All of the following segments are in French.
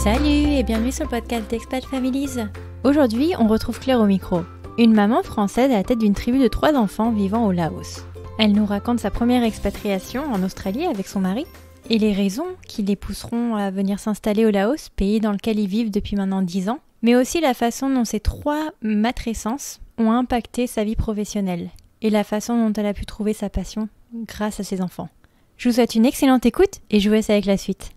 Salut et bienvenue sur le podcast d'Expat Families. Aujourd'hui, on retrouve Claire au micro, une maman française à la tête d'une tribu de 3 enfants vivant au Laos. Elle nous raconte sa première expatriation en Australie avec son mari et les raisons qui les pousseront à venir s'installer au Laos, pays dans lequel ils vivent depuis maintenant 10 ans, mais aussi la façon dont ces 3 matrescences ont impacté sa vie professionnelle et la façon dont elle a pu trouver sa passion grâce à ses enfants. Je vous souhaite une excellente écoute et je vous laisse avec la suite.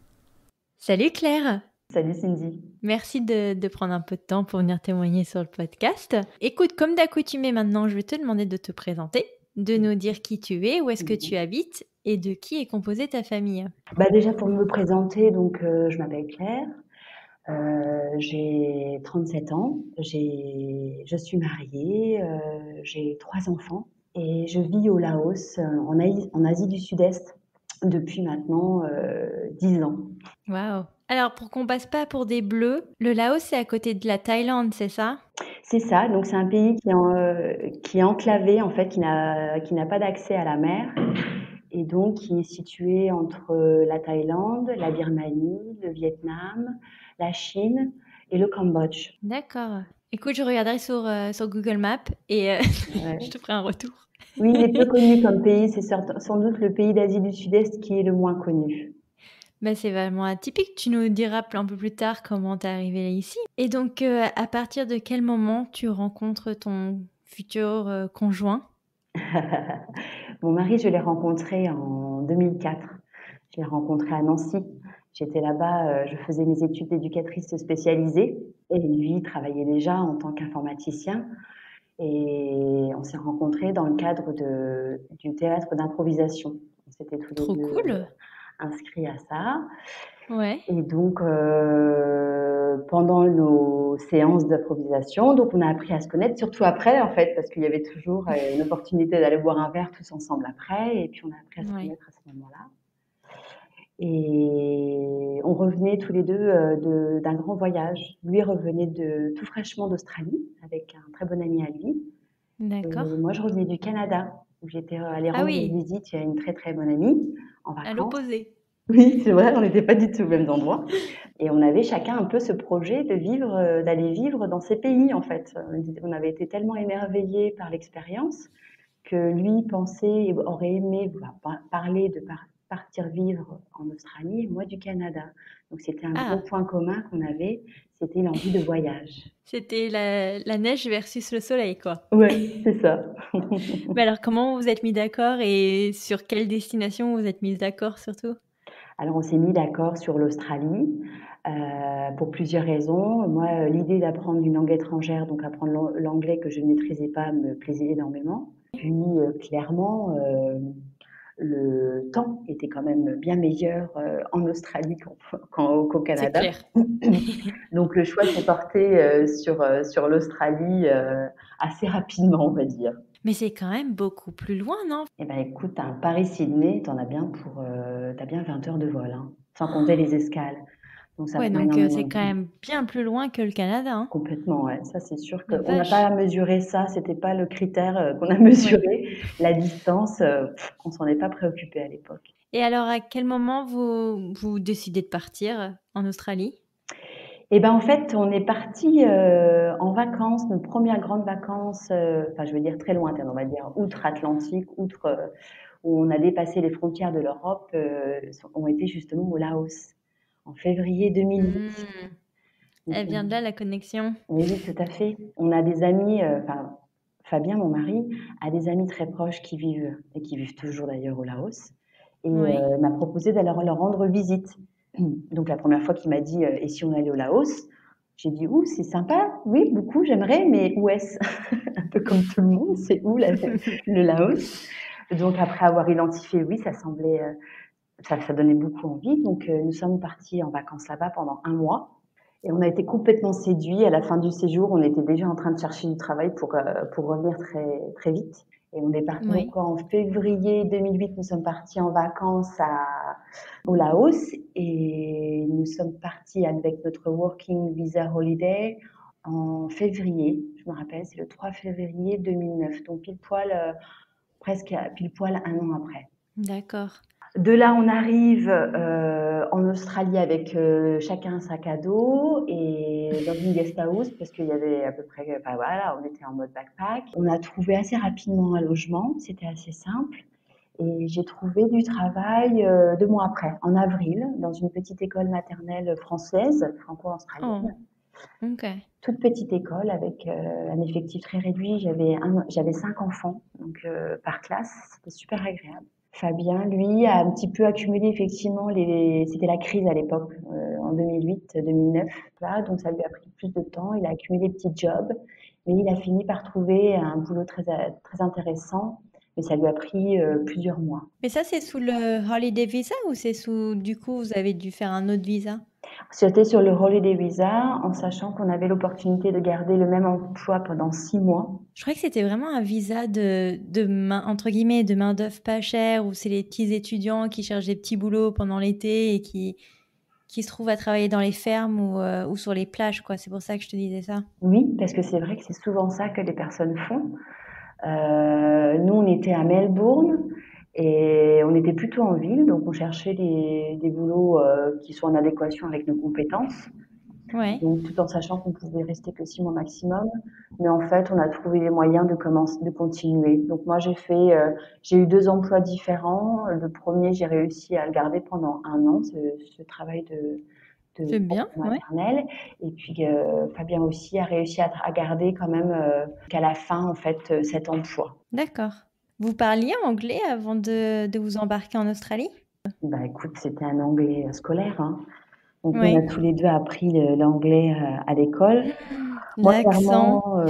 Salut Claire! Salut Cindy. Merci de prendre un peu de temps pour venir témoigner sur le podcast. Écoute, comme d'accoutumé maintenant, je vais te demander de te présenter, de nous dire qui tu es, où est-ce que tu habites et de qui est composée ta famille. Déjà pour me présenter, je m'appelle Claire, j'ai 37 ans, je suis mariée, j'ai 3 enfants et je vis au Laos, en Asie du Sud-Est depuis maintenant 10 ans. Waouh! Alors, pour qu'on passe pas pour des bleus, le Laos, c'est à côté de la Thaïlande, c'est ça? C'est ça, donc c'est un pays qui est enclavé, en fait, qui n'a pas d'accès à la mer et donc qui est situé entre la Thaïlande, la Birmanie, le Vietnam, la Chine et le Cambodge. D'accord. Écoute, je regarderai sur Google Maps et Ouais. je te ferai un retour. Oui, il est peu connu comme pays, c'est sans doute le pays d'Asie du Sud-Est qui est le moins connu. C'est vraiment atypique. Tu nous diras un peu plus tard comment t'es arrivée ici. Et donc, à partir de quel moment tu rencontres ton futur conjoint? Mon mari, je l'ai rencontré en 2004. Je l'ai rencontré à Nancy. J'étais là-bas, je faisais mes études d'éducatrice spécialisée et lui il travaillait déjà en tant qu'informaticien. Et on s'est rencontrés dans le cadre du théâtre d'improvisation. On s'était tous les Trop deux cool. inscrits à ça. Ouais. Et donc, pendant nos séances d'improvisation, donc on a appris à se connaître, surtout après, en fait, parce qu'il y avait toujours une opportunité d'aller boire un verre tous ensemble après. Et puis, on a appris à se connaître à ce moment-là. Et on revenait tous les deux d'un grand voyage. Lui revenait tout fraîchement d'Australie avec un très bon ami à lui. D'accord. Et moi, je revenais du Canada, où j'étais allée Ah rendre oui, visite à une très très bonne amie en à vacances. l'opposé. Oui, c'est vrai, on n'était pas du tout aux mêmes endroits. Et on avait chacun un peu ce projet d'aller vivre dans ces pays, en fait. On avait été tellement émerveillés par l'expérience que lui pensait, aurait aimé parler de partir vivre en Australie, et moi du Canada. Donc c'était un gros Ah, point commun qu'on avait, c'était l'envie de voyage. c'était la neige versus le soleil, quoi. Ouais, c'est ça. Mais alors, comment vous vous êtes mis d'accord et sur quelle destination vous êtes mis d'accord surtout? Alors on s'est mis d'accord sur l'Australie pour plusieurs raisons. Moi, l'idée d'apprendre une langue étrangère, donc apprendre l'anglais que je ne maîtrisais pas, me plaisait énormément. Puis clairement, le temps était quand même bien meilleur en Australie qu'au C'est Canada. clair. Donc le choix s'est porté sur l'Australie assez rapidement, on va dire. Mais c'est quand même beaucoup plus loin, non? Eh ben écoute, un Paris-Sydney, t'as bien 20 heures de vol, hein, sans compter les escales. Donc ça Ouais, prend donc énormément c'est de quand temps. même bien plus loin que le Canada, hein? Complètement, ouais. Ça, c'est sûr La qu'on n'a pas vache. mesuré ça, c'était pas le critère qu'on a Ouais. mesuré. La distance, on s'en est pas préoccupé à l'époque. Et alors, à quel moment vous décidez de partir en Australie? Et ben en fait, on est parti en vacances, nos premières grandes vacances, enfin je veux dire très lointaines, on va dire outre-Atlantique, où on a dépassé les frontières de l'Europe, ont été justement au Laos en février 2008. Mmh. Donc, Elle vient de là, la connexion? oui, tout à fait. On a des amis, enfin Fabien, mon mari, a des amis très proches qui vivent toujours d'ailleurs au Laos, et Ouais. m'a proposé d'aller leur rendre visite. Donc la première fois qu'il m'a dit et si on allait au Laos, j'ai dit ouh, c'est sympa, oui, beaucoup, j'aimerais, mais où est-ce? Un peu comme tout le monde, c'est où le Laos? Donc après avoir identifié, oui, ça semblait, ça donnait beaucoup envie. Donc nous sommes partis en vacances là-bas pendant 1 mois. Et on a été complètement séduits. À la fin du séjour, on était déjà en train de chercher du travail pour revenir très, très vite. Et on est parti Oui. donc en février 2008, nous sommes partis en vacances au Laos et nous sommes partis avec notre Working Visa Holiday en février. Je me rappelle, c'est le 3 février 2009, donc presque pile poil 1 an après. D'accord. De là, on arrive en Australie avec chacun un sac à dos et dans une guest house parce qu'il y avait à peu près, enfin voilà, on était en mode backpack. On a trouvé assez rapidement un logement, c'était assez simple. Et j'ai trouvé du travail 2 mois après, en avril, dans une petite école maternelle française, Oh, franco-australienne. ok. Toute petite école avec un effectif très réduit. J'avais 5 enfants donc, par classe, c'était super agréable. Fabien, lui, a un petit peu accumulé effectivement c'était la crise à l'époque, en 2008-2009, là, donc ça lui a pris plus de temps. Il a accumulé des petits jobs, mais il a fini par trouver un boulot très intéressant, mais ça lui a pris plusieurs mois. Mais ça, c'est sous le Holiday Visa ou c'est sous, du coup, vous avez dû faire un autre visa? C'était sur le Holiday Visa, en sachant qu'on avait l'opportunité de garder le même emploi pendant 6 mois. Je croyais que c'était vraiment un visa de main, entre guillemets, de main-d'œuvre pas chère, où c'est les petits étudiants qui cherchent des petits boulots pendant l'été et qui se trouvent à travailler dans les fermes ou sur les plages, quoi. C'est pour ça que je te disais ça. Oui, parce que c'est vrai que c'est souvent ça que les personnes font. Nous, on était à Melbourne et on était plutôt en ville, donc on cherchait des boulots qui sont en adéquation avec nos compétences. Ouais. Donc, tout en sachant qu'on pouvait rester que 6 mois maximum. Mais en fait, on a trouvé les moyens de continuer. Donc, moi, j'ai eu 2 emplois différents. Le premier, j'ai réussi à le garder pendant 1 an, ce travail de C'est bien, ouais. maternelle. Et puis, Fabien aussi a réussi à garder quand même, qu'à la fin, en fait, cet emploi. D'accord. Vous parliez anglais avant de vous embarquer en Australie? Bah, écoute, c'était un anglais scolaire, hein. Donc, on a Oui. tous les deux appris l'anglais à l'école. Moi, L'accent. clairement,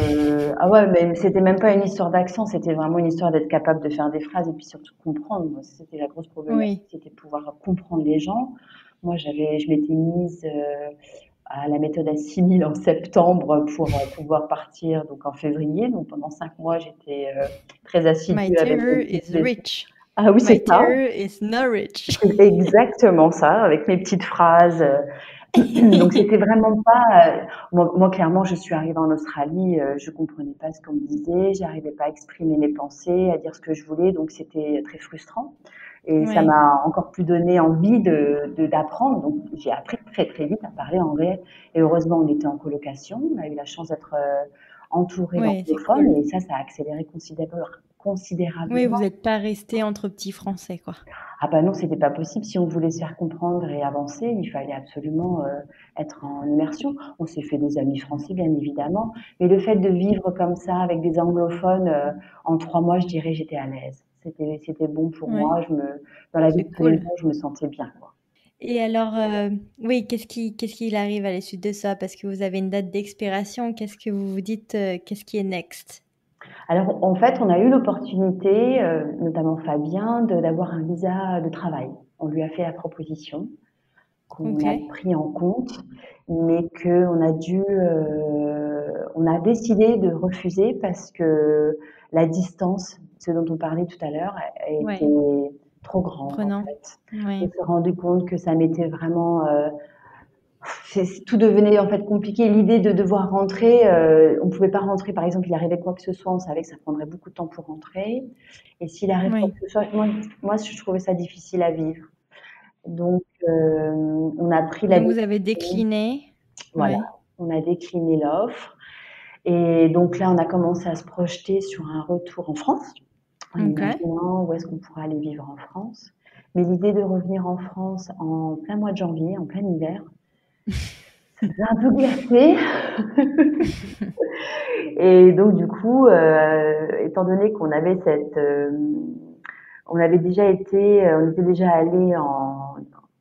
ah ouais, mais c'était même pas une histoire d'accent, c'était vraiment une histoire d'être capable de faire des phrases et puis surtout de comprendre. Moi, c'était la grosse problématique, Oui. c'était de pouvoir comprendre les gens. Moi, je m'étais mise à la méthode Assimil en septembre pour pouvoir partir donc en février. Donc pendant 5 mois, j'étais très My assidue avec terror mes petites is rich. Ah oui, My c'est ça, terror is Norwich. c'est exactement ça, avec mes petites phrases. Donc c'était vraiment pas. Moi, clairement, je suis arrivée en Australie, je comprenais pas ce qu'on me disait, j'arrivais pas à exprimer mes pensées, à dire ce que je voulais, donc c'était très frustrant. Et ça Oui. m'a encore plus donné envie d'apprendre. Donc j'ai appris très très vite à parler anglais. Et heureusement, on était en colocation, on a eu la chance d'être entouré Oui, c'est d'anglophones, cool. et ça a accéléré Oui, vous considérablement. n'êtes pas resté entre petits Français, quoi. Ah bah non, c'était pas possible. Si on voulait se faire comprendre et avancer, il fallait absolument être en immersion. On s'est fait des amis français, bien évidemment, mais le fait de vivre comme ça avec des anglophones, en 3 mois, je dirais, j'étais à l'aise. C'était bon pour Oui, moi. Dans la vie c'est de tous les cool. jours, je me sentais bien, quoi. Et alors, oui, qu'est-ce qu'il arrive à la suite de ça? Parce que vous avez une date d'expiration. Qu'est-ce que vous vous dites, qu'est-ce qui est next? Alors, en fait, on a eu l'opportunité, notamment Fabien, d'avoir un visa de travail. On lui a fait la proposition, qu'on Ok. a pris en compte, mais on a décidé de refuser parce que la distance, ce dont on parlait tout à l'heure, Ouais. était trop grande en Prenant. fait. On Ouais. s'est rendu compte que ça m'était vraiment, tout devenait en fait compliqué. L'idée de devoir rentrer, on pouvait pas rentrer. Par exemple, il arrivait quoi que ce soit, on savait que ça prendrait beaucoup de temps pour rentrer. Et s'il arrive quoi Oui. que ce soit, moi, je trouvais ça difficile à vivre. Donc, on a pris la Donc vous avez décision, décliné. voilà, Oui. on a décliné l'offre. Et donc là, on a commencé à se projeter sur un retour en France, en Ok. imaginant où est-ce qu'on pourrait aller vivre en France. Mais l'idée de revenir en France en plein mois de janvier, en plein hiver, ça nous a un peu glacé. Et donc, du coup, étant donné on était déjà allé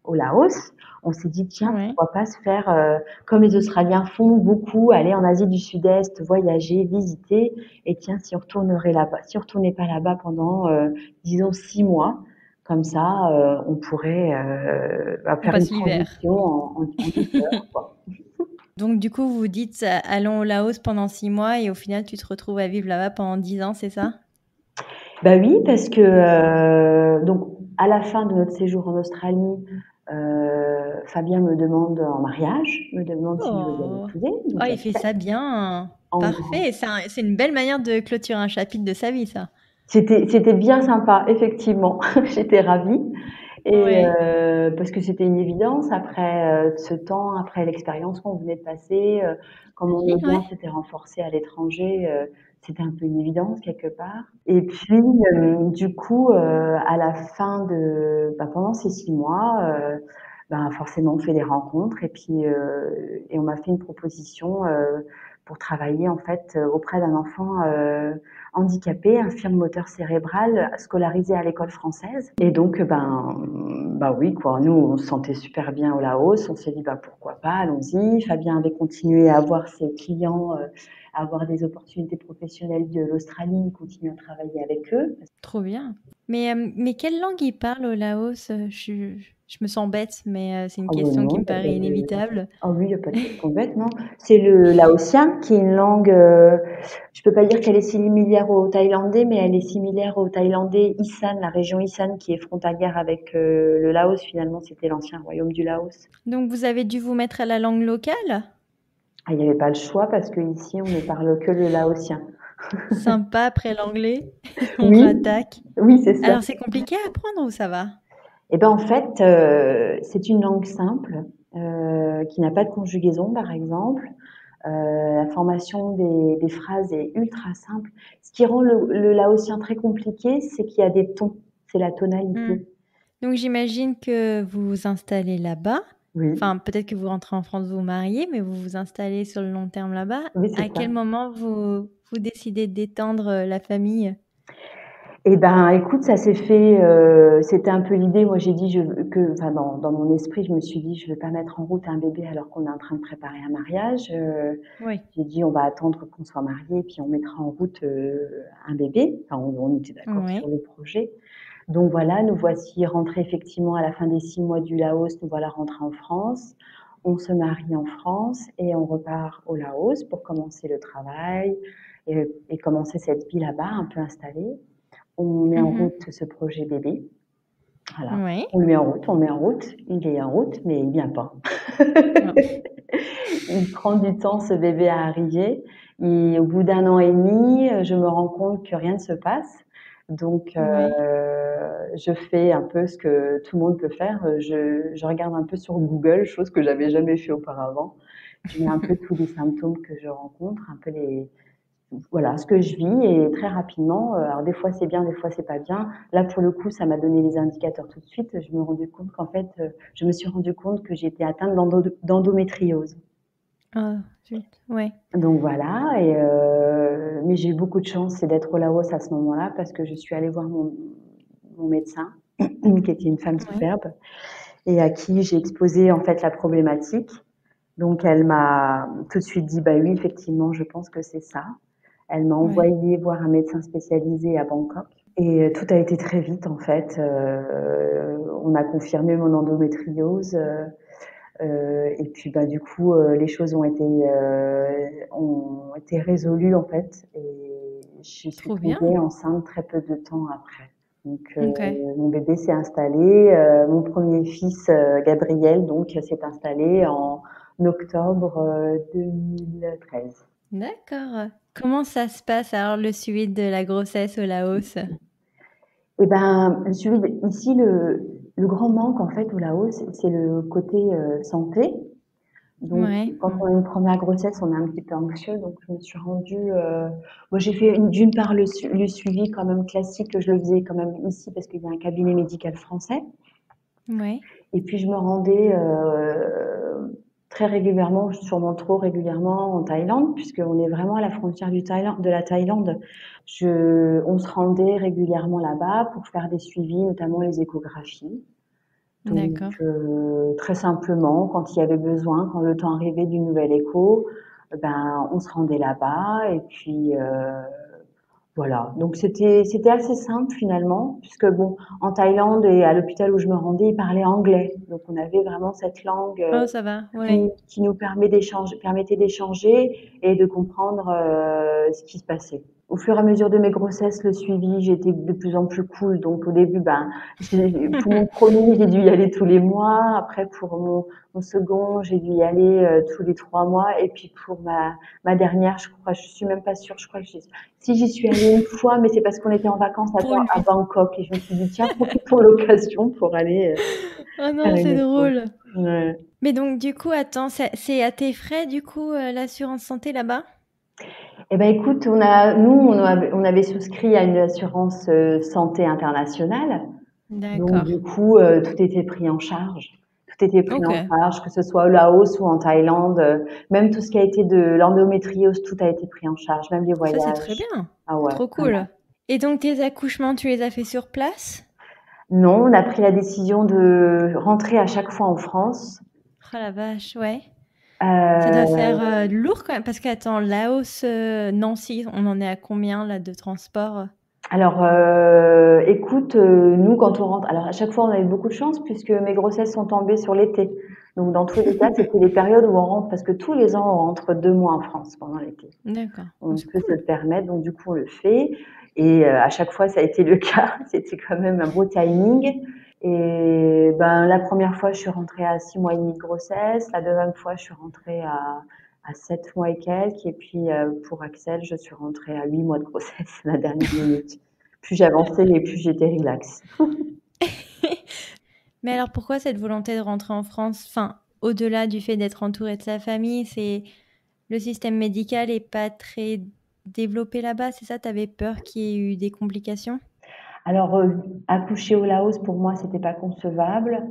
au Laos, on s'est dit, tiens, Ouais. pourquoi pas se faire, comme les Australiens font beaucoup, aller en Asie du Sud-Est, voyager, visiter. Et tiens, si on retournait pas là-bas pendant, disons, 6 mois, comme ça, on pourrait On faire une passe l'hiver. transition en douceur, quoi. Donc du coup, vous vous dites, allons au Laos pendant 6 mois et au final, tu te retrouves à vivre là-bas pendant 10 ans, c'est ça? Bah oui, parce que donc à la fin de notre séjour en Australie, Fabien me demande en mariage, me demande si je veux bien Oh. l'épouser. Oh, Donc il fait ça bien. en grand. Parfait. C'est une belle manière de clôturer un chapitre de sa vie, ça. C'était bien sympa, effectivement. J'étais ravie. Et Ouais. parce que c'était une évidence après ce temps, après l'expérience qu'on venait de passer, comme mon J'imagine, lien ouais. s'était renforcé à l'étranger, c'était un peu une évidence quelque part. Et puis, du coup, à la fin pendant ces 6 mois, forcément on fait des rencontres et puis, et on m'a fait une proposition, pour travailler en fait, auprès d'un enfant, handicapé, infirme moteur cérébral, scolarisé à l'école française. Et donc, oui, quoi. Nous, on se sentait super bien au Laos. On s'est dit, pourquoi pas, allons-y. Fabien avait continué à avoir ses clients, à avoir des opportunités professionnelles de l'Australie. Il continue à travailler avec eux. Trop bien. Mais quelle langue ils parlent au Laos? Je me sens bête, mais c'est une Oh ben question qui non, me il y a paraît pas de... inévitable. Ah oui, il n'y a pas de question bête, non. C'est le laotien qui est une langue, je peux pas dire qu'elle est similaire au thaïlandais, mais elle est similaire au thaïlandais Isan, la région Isan qui est frontalière avec le Laos. Finalement, c'était l'ancien royaume du Laos. Donc vous avez dû vous mettre à la langue locale? Ah, il n'y avait pas le choix parce que ici, on ne parle que le laotien. Sympa après l'anglais, on Oui, rattaque. oui, c'est ça. Alors c'est compliqué à apprendre ou ça va? Et ben en fait, c'est une langue simple qui n'a pas de conjugaison, par exemple. La formation des phrases est ultra simple. Ce qui rend le laotien très compliqué, c'est qu'il y a des tons, c'est la Hmm. tonalité. Donc j'imagine que vous vous installez là-bas. Oui, Enfin, peut-être que vous rentrez en France, vous vous mariez, mais vous vous installez sur le long terme là-bas. oui, À c'est ça. quel moment vous décidez d'étendre la famille? Eh ben, écoute, ça s'est fait, c'était un peu l'idée. Moi, j'ai dit, enfin, dans mon esprit, je me suis dit, je vais pas mettre en route un bébé alors qu'on est en train de préparer un mariage. Oui. J'ai dit, on va attendre qu'on soit mariés, puis on mettra en route un bébé. Enfin, on était d'accord sur Oui. le projet. Donc voilà, nous voici rentrés effectivement à la fin des 6 mois du Laos. Nous voilà rentrés en France. On se marie en France et on repart au Laos pour commencer le travail et commencer cette vie là-bas, un peu installée. On met en Mhm. route ce projet bébé. Voilà. Oui. On le met en route, on met en route. Il est en route, mais il vient pas. Oh. Il prend du temps, ce bébé, à arriver. Et au bout d'un an et demi, je me rends compte que rien ne se passe. Donc, Oui. je fais un peu ce que tout le monde peut faire. Je regarde un peu sur Google, chose que j'avais jamais fait auparavant. Je mets un peu tous les symptômes que je rencontre, un peu voilà, ce que je vis et très rapidement, alors des fois c'est bien, des fois c'est pas bien. Là, pour le coup, ça m'a donné les indicateurs tout de suite. Je me suis rendu compte que j'étais atteinte d'endométriose. Oh, zut. Ouais. Donc voilà, mais j'ai eu beaucoup de chance, c'est d'être au Laos à ce moment-là parce que je suis allée voir mon médecin, qui était une femme Ouais. superbe et à qui j'ai exposé en fait la problématique. Donc elle m'a tout de suite dit, bah oui, effectivement, je pense que c'est ça. Elle m'a Ouais. envoyée voir un médecin spécialisé à Bangkok et tout a été très vite en fait. On a confirmé mon endométriose. Et puis du coup, les choses ont été résolues en fait, et je suis Trop bien. tombée enceinte très peu de temps après. Donc Ok. mon bébé s'est installé, mon premier fils Gabriel donc s'est installé en octobre 2013. D'accord. Comment ça se passe alors le suivi de la grossesse au Laos? Et le suivi ici le grand manque en fait au Laos, c'est le côté santé. Donc, Ouais. quand on a une première grossesse, on est un petit peu anxieux. Donc, je me suis rendue. Moi, j'ai fait d'une part le suivi quand même classique, que je le faisais quand même ici parce qu'il y a un cabinet médical français. Ouais. Et puis, je me rendais très régulièrement, sûrement trop régulièrement, en Thaïlande, puisqu'on est vraiment à la frontière de la Thaïlande. On se rendait régulièrement là-bas pour faire des suivis, notamment les échographies. Donc, D'accord. très simplement, quand il y avait besoin, quand le temps arrivait d'une nouvelle écho, on se rendait là-bas et puis voilà. Donc c'était assez simple finalement, puisque bon, en Thaïlande et à l'hôpital où je me rendais, ils parlaient anglais. Donc on avait vraiment cette langue Oh, ça va. Ouais. qui nous permettait d'échanger et de comprendre ce qui se passait. Au fur et à mesure de mes grossesses, le suivi, j'étais de plus en plus cool. Donc au début, pour mon premier, j'ai dû y aller tous les mois. Après, pour mon second, j'ai dû y aller tous les 3 mois. Et puis pour ma dernière, je crois, je suis même pas sûre. Je crois que si j'y suis allée une fois, mais c'est parce qu'on était en vacances Pour à lui. Bangkok et je me suis dit tiens, profite pour l'occasion pour aller Oh faire non, une c'est écho. drôle. Ouais. Mais donc, du coup, attends, c'est à tes frais, du coup, l'assurance santé là-bas? Eh ben écoute, on avait souscrit à une assurance santé internationale. Donc D'accord. du coup, tout était pris en charge. Tout était pris Ok. en charge, que ce soit au Laos ou en Thaïlande, même tout ce qui a été de l'endométriose, tout a été pris en charge, même les Ça, c'est très voyages. bien. Ah ouais, Trop vraiment. cool. Et donc, tes accouchements, tu les as fait sur place? Non, on a pris la décision de rentrer à chaque fois en France. Oh la vache, ouais. Ça doit faire Heu, lourd quand même, parce qu'attends, Laos, Nancy, on en est à combien là de transport? alors, écoute, nous quand on rentre alors à chaque fois on a eu beaucoup de chance puisque mes grossesses sont tombées sur l'été. Donc dans tous les cas, c'était les périodes où on rentre parce que tous les ans on rentre 2 mois en France pendant l'été. D'accord. Oh, On c'est peut se le cool. permettre, donc du coup on le fait. Et à chaque fois ça a été le cas. C'était quand même un beau timing. Et ben la première fois je suis rentrée à 6 mois et demi de grossesse, la deuxième fois je suis rentrée à 7 mois et quelques, et puis pour Axel je suis rentrée à 8 mois de grossesse la dernière minute. Plus j'avançais et plus j'étais relax. Mais alors, pourquoi cette volonté de rentrer en France? Enfin, au-delà du fait d'être entourée de sa famille, c'est le système médical est pas très développé là-bas, c'est ça? T'avais peur qu'il y ait eu des complications? Alors, accoucher au Laos, pour moi, c'était pas concevable,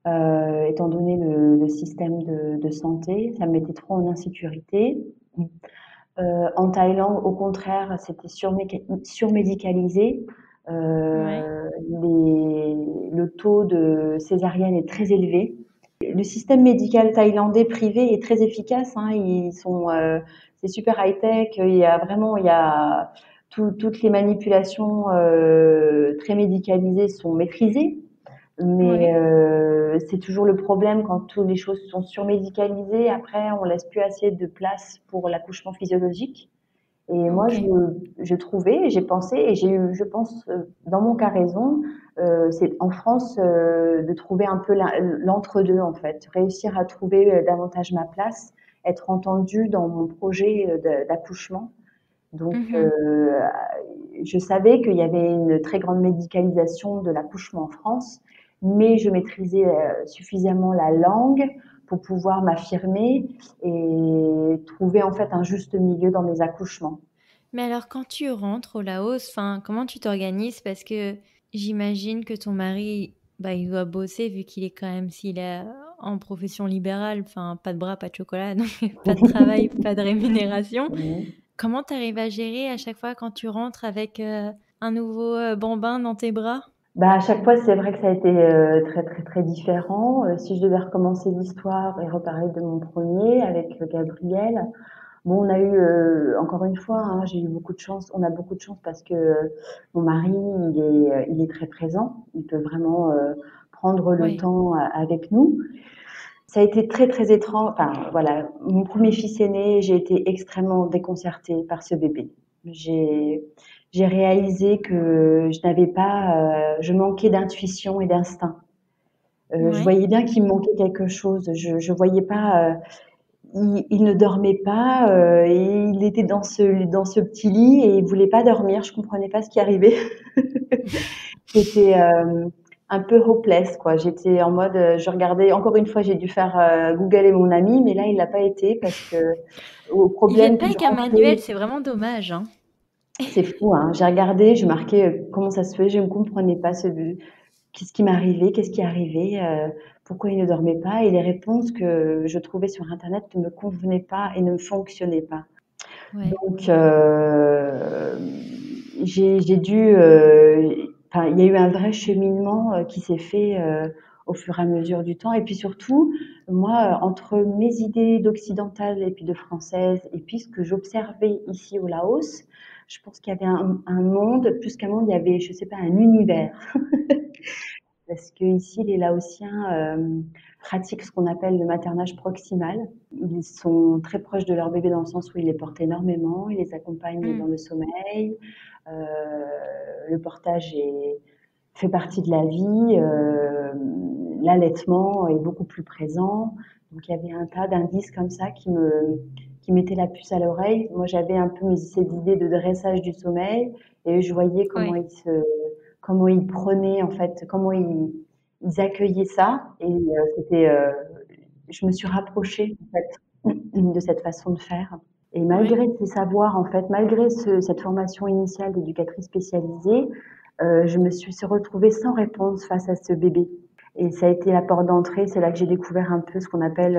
étant donné le système de santé. Ça me mettait trop en insécurité. En Thaïlande, au contraire, c'était surmédicalisé. Ouais. Le taux de césarienne est très élevé. Le système médical thaïlandais privé est très efficace, hein. C'est super high-tech. Il y a toutes les manipulations très médicalisées sont maîtrisées. Mais Ouais. c'est toujours le problème quand toutes les choses sont surmédicalisées. Après, on laisse plus assez de place pour l'accouchement physiologique. Et moi, OK. je trouvais, et j'ai pensé, et j'ai eu, je pense, dans mon cas raison, c'est en France de trouver un peu l'entre-deux en fait, réussir à trouver davantage ma place, être entendue dans mon projet d'accouchement. Donc, Mmh. je savais qu'il y avait une très grande médicalisation de l'accouchement en France, mais je maîtrisais suffisamment la langue pour pouvoir m'affirmer et trouver en fait un juste milieu dans mes accouchements. Mais alors, quand tu rentres au Laos, enfin, comment tu t'organises? Parce que j'imagine que ton mari, bah, il doit bosser vu qu'il est quand même, s'il est en profession libérale, enfin, pas de bras, pas de chocolat, donc pas de travail, pas de rémunération. Mhm. Comment tu arrives à gérer à chaque fois quand tu rentres avec un nouveau bambin dans tes bras? Bah, à chaque fois, c'est vrai que ça a été très, très, très différent. Si je devais recommencer l'histoire et reparler de mon premier avec Gabriel, bon, on a eu, encore une fois, hein, j'ai eu beaucoup de chance. On a beaucoup de chance parce que mon mari, il est très présent. Il peut vraiment prendre le Ouais. temps avec nous. Ça a été très, très étrange. Enfin, voilà, mon premier fils est né, j'ai été extrêmement déconcertée par ce bébé. J'ai, j'ai réalisé que je n'avais pas, je manquais d'intuition et d'instinct. Je Ouais. voyais bien qu'il me manquait quelque chose. Je voyais pas. Il ne dormait pas. Et il était dans ce petit lit et il voulait pas dormir. Je comprenais pas ce qui arrivait. J'étais un peu hopeless, quoi. J'étais en mode, je regardais. Encore une fois, j'ai dû faire Google et mon ami, mais là, il l'a pas été parce que au Ils viennent problème pas que je avec un manuel, rentrais, c'est vraiment dommage, hein. c'est fou, hein. J'ai regardé, je marquais comment ça se fait. Je ne comprenais pas qu'est-ce qui m'arrivait, qu'est-ce qui arrivait, pourquoi il ne dormait pas. Et les réponses que je trouvais sur Internet ne me convenaient pas et ne fonctionnaient pas. Ouais. Donc, j'ai dû, enfin, il y a eu un vrai cheminement qui s'est fait au fur et à mesure du temps. Et puis surtout, moi, entre mes idées d'occidentale et puis de française, et puis ce que j'observais ici au Laos, je pense qu'il y avait un monde, plus qu'un monde, il y avait, je sais pas, un univers. parce que ici les Laotiens pratiquent ce qu'on appelle le maternage proximal. Ils sont très proches de leur bébé dans le sens où ils les portent énormément, ils les accompagnent dans Mm. le sommeil. Le portage fait partie de la vie. L'allaitement est beaucoup plus présent. Donc il y avait un tas d'indices comme ça qui mettaient la puce à l'oreille. Moi j'avais un peu cette idée de dressage du sommeil et je voyais Ouais. comment ils prenaient en fait, comment ils accueillaient ça et je me suis rapprochée en fait de cette façon de faire. Et Ouais. malgré ces savoirs, en fait, malgré cette formation initiale d'éducatrice spécialisée, je me suis retrouvée sans réponse face à ce bébé. Et ça a été la porte d'entrée. C'est là que j'ai découvert un peu ce qu'on appelle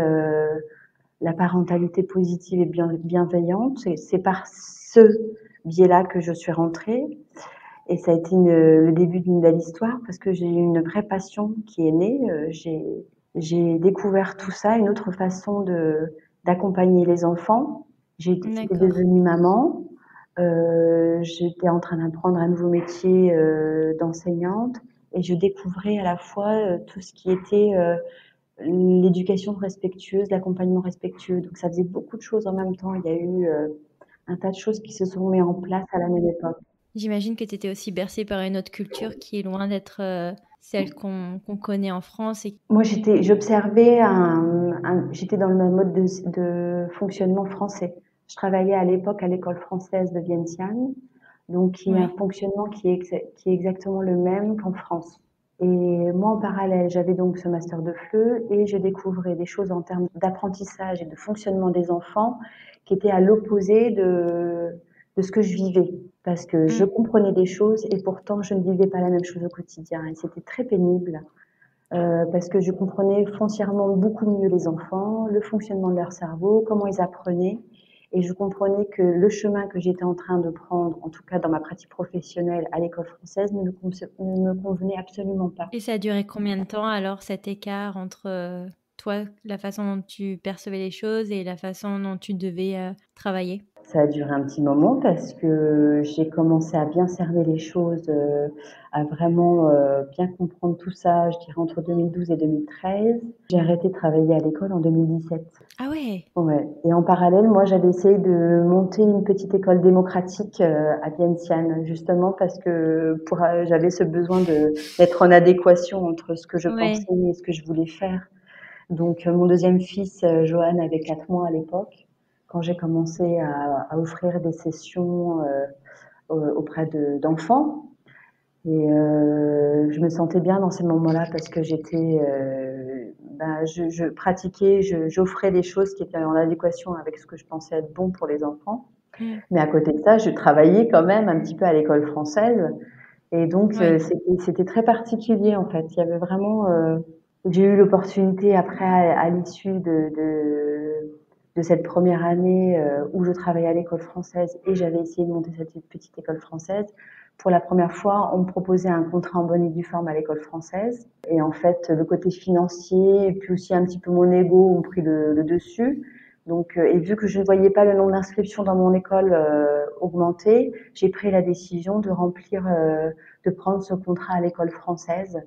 la parentalité positive et bienveillante. C'est par ce biais-là que je suis rentrée. Et ça a été le début d'une belle histoire parce que j'ai eu une vraie passion qui est née. J'ai découvert tout ça, une autre façon d'accompagner les enfants. J'étais D'accord. devenue maman. J'étais en train d'apprendre un nouveau métier d'enseignante et je découvrais à la fois tout ce qui était l'éducation respectueuse, l'accompagnement respectueux. Donc ça faisait beaucoup de choses en même temps. Il y a eu un tas de choses qui se sont mises en place à la même époque. J'imagine que tu étais aussi bercée par une autre culture qui est loin d'être celle qu'on connaît en France. Et... Moi, j'observais j'étais dans le même mode de fonctionnement français. Je travaillais à l'époque à l'école française de Vientiane, donc il y a un Ouais. fonctionnement qui est exactement le même qu'en France. Et moi, en parallèle, j'avais donc ce master de FLE et je découvrais des choses en termes d'apprentissage et de fonctionnement des enfants qui étaient à l'opposé de ce que je vivais. Parce que je Mm. comprenais des choses et pourtant je ne vivais pas la même chose au quotidien. Et c'était très pénible parce que je comprenais foncièrement beaucoup mieux les enfants, le fonctionnement de leur cerveau, comment ils apprenaient. Et je comprenais que le chemin que j'étais en train de prendre, en tout cas dans ma pratique professionnelle à l'école française, ne me convenait absolument pas. Et ça a duré combien de temps alors cet écart entre toi, la façon dont tu percevais les choses et la façon dont tu devais travailler? Ça a duré un petit moment parce que j'ai commencé à bien cerner les choses, à vraiment bien comprendre tout ça, je dirais entre 2012 et 2013. J'ai arrêté de travailler à l'école en 2017. Ah ouais, Ouais. Et en parallèle, moi, j'avais essayé de monter une petite école démocratique à Vientiane, justement parce que j'avais ce besoin d'être en adéquation entre ce que je pensais ouais. et ce que je voulais faire. Donc, mon deuxième fils, Johan, avait 4 mois à l'époque, quand j'ai commencé à offrir des sessions auprès d'enfants. Et je me sentais bien dans ces moments-là parce que je pratiquais, j'offrais des choses qui étaient en adéquation avec ce que je pensais être bon pour les enfants. Mm. Mais à côté de ça, je travaillais quand même un petit peu à l'école française. Et donc, Ouais. c'était très particulier en fait. Il y avait vraiment, j'ai eu l'opportunité après, à l'issue de cette première année où je travaillais à l'école française et j'avais essayé de monter cette petite école française. Pour la première fois, on me proposait un contrat en bonne et due forme à l'école française. Et en fait, le côté financier et puis aussi un petit peu mon ego ont pris le dessus. Donc, et vu que je ne voyais pas le nombre d'inscriptions dans mon école augmenter, j'ai pris la décision de prendre ce contrat à l'école française,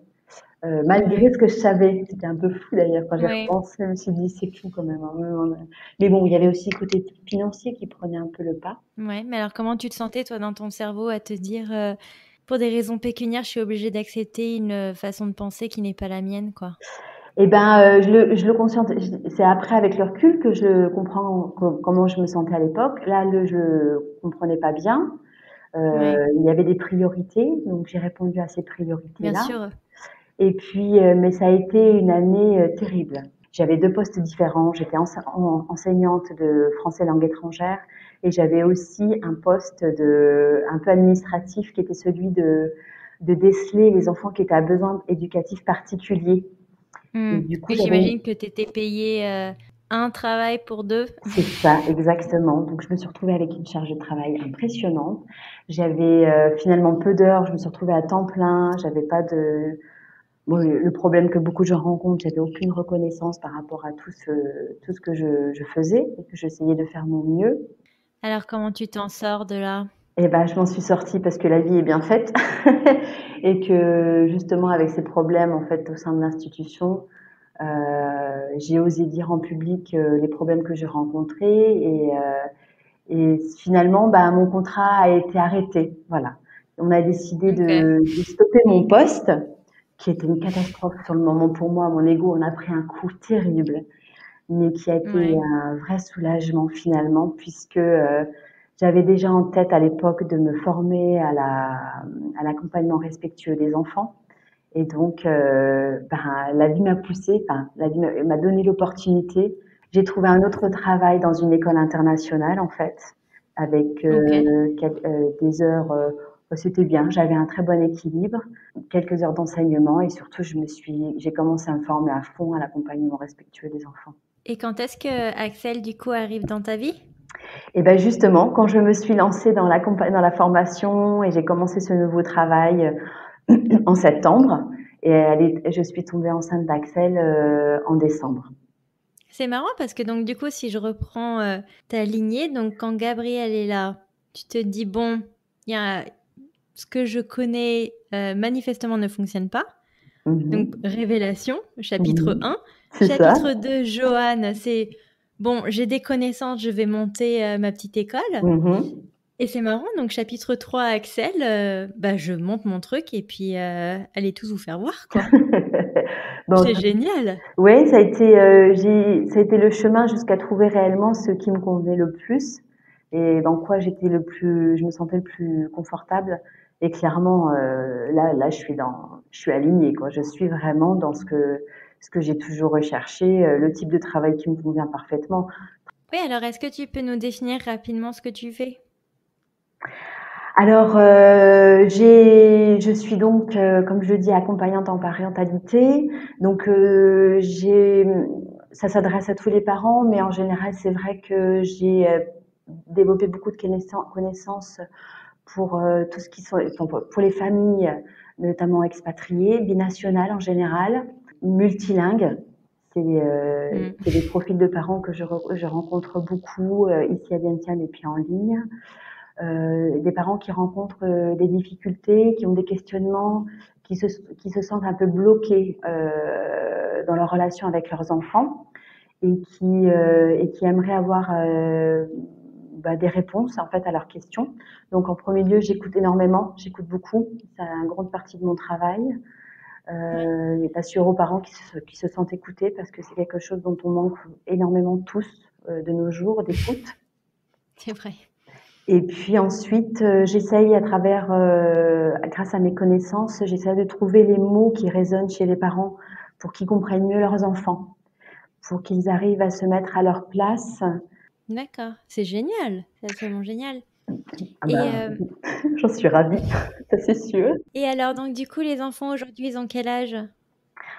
Ouais. malgré ce que je savais. C'était un peu fou d'ailleurs quand j'ai Ouais. repensé, je me suis dit c'est fou quand même, hein. Mais bon, il y avait aussi le côté financier qui prenait un peu le pas. Ouais. Mais alors, comment tu te sentais, toi, dans ton cerveau, à te dire, pour des raisons pécuniaires, je suis obligée d'accepter une façon de penser qui n'est pas la mienne, quoi? Et ben, je le consciente. C'est après avec le recul que je comprends comment je me sentais à l'époque. Là, je comprenais pas bien. Ouais. Il y avait des priorités, donc j'ai répondu à ces Bien priorités-là. sûr. Et puis, mais ça a été une année terrible. J'avais 2 postes différents. J'étais enseignante de français langue étrangère et j'avais aussi un poste un peu administratif qui était celui de déceler les enfants qui étaient à besoins éducatifs particuliers. Et Mm. du coup, Oui, j'imagine que tu étais payée un travail pour deux. c'est ça, exactement. Donc, je me suis retrouvée avec une charge de travail impressionnante. J'avais finalement peu d'heures. Je me suis retrouvée à temps plein. J'avais pas de, bon, le problème que beaucoup de gens rencontrent, j'avais aucune reconnaissance par rapport à tout ce que je faisais et que j'essayais de faire mon mieux. Alors, comment tu t'en sors de là? Et ben, je m'en suis sortie parce que la vie est bien faite et que justement avec ces problèmes en fait au sein de l'institution, j'ai osé dire en public les problèmes que j'ai rencontrés et finalement, bah, mon contrat a été arrêté. Voilà. On a décidé Ok. de stopper mon poste, qui était une catastrophe sur le moment pour moi. Mon ego en a pris un coup terrible, mais qui a été Ouais. un vrai soulagement finalement, puisque j'avais déjà en tête à l'époque de me former à l'accompagnement respectueux des enfants. Et donc, ben, la vie m'a poussée, enfin, la vie m'a donné l'opportunité. J'ai trouvé un autre travail dans une école internationale, en fait, avec Ok. des heures. C'était bien, j'avais un très bon équilibre, quelques heures d'enseignement et surtout, j'ai commencé à me former à fond à l'accompagnement respectueux des enfants. Et quand est-ce que Axel, du coup, arrive dans ta vie? Et ben justement, quand je me suis lancée dans la formation et j'ai commencé ce nouveau travail en septembre, et je suis tombée enceinte d'Axel en décembre. C'est marrant parce que donc du coup, si je reprends ta lignée, donc quand Gabriel est là, tu te dis, bon, il y a ce que je connais manifestement ne fonctionne pas. Donc Mhm. révélation, chapitre Mhm. 1. C'est ça. Chapitre 2, Johan, c'est, bon, j'ai des connaissances, je vais monter ma petite école. Mhm. Et c'est marrant, donc chapitre 3, Axel, bah, je monte mon truc et puis allez tous vous faire voir, quoi. Bon, C'est génial. ouais, ça a été le chemin jusqu'à trouver réellement ce qui me convenait le plus et dans quoi je me sentais le plus confortable. Et clairement, là, je suis alignée, quoi. Je suis vraiment dans ce que j'ai toujours recherché, le type de travail qui me convient parfaitement. Oui, alors est-ce que tu peux nous définir rapidement ce que tu fais? Alors, je suis donc, comme je le dis, accompagnante en parentalité. Donc, ça s'adresse à tous les parents, mais en général, c'est vrai que j'ai développé beaucoup de connaissances pour tout ce qui sont, enfin, pour les familles, notamment expatriées, binationales en général, multilingues. Mm. C'est des profils de parents que je rencontre beaucoup ici à Vientiane et puis en ligne. Des parents qui rencontrent des difficultés, qui ont des questionnements, qui se sentent un peu bloqués dans leur relation avec leurs enfants et qui aimeraient avoir bah, des réponses en fait à leurs questions. Donc en premier lieu, j'écoute énormément, j'écoute beaucoup, c'est une grande partie de mon travail. Ouais, Et t'assurer aux parents qui se sentent écoutés parce que c'est quelque chose dont on manque énormément tous de nos jours, d'écoute. c'est vrai. Et puis ensuite, j'essaye à travers, grâce à mes connaissances, j'essaie de trouver les mots qui résonnent chez les parents pour qu'ils comprennent mieux leurs enfants, pour qu'ils arrivent à se mettre à leur place. D'accord, c'est génial, c'est absolument génial. Ah Et, bah, j'en suis ravie, ça c'est sûr. et alors, donc du coup, les enfants aujourd'hui, ils ont quel âge?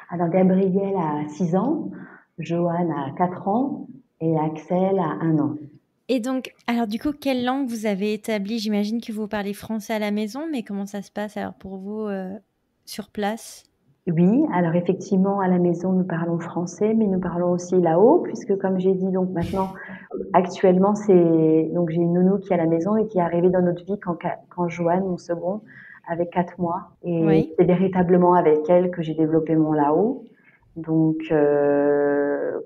Alors Gabriel a 6 ans, Johan a 4 ans et Axel a 1 an. Et donc, alors du coup, quelle langue vous avez établie? J'imagine que vous parlez français à la maison, mais comment ça se passe alors pour vous sur place? Oui, alors effectivement, à la maison, nous parlons français, mais nous parlons aussi là-haut, puisque comme j'ai dit, donc maintenant, actuellement, donc j'ai une nounou qui est à la maison et qui est arrivée dans notre vie quand Joanne, mon second, avait 4 mois. Et Oui, c'est véritablement avec elle que j'ai développé mon là-haut. Donc,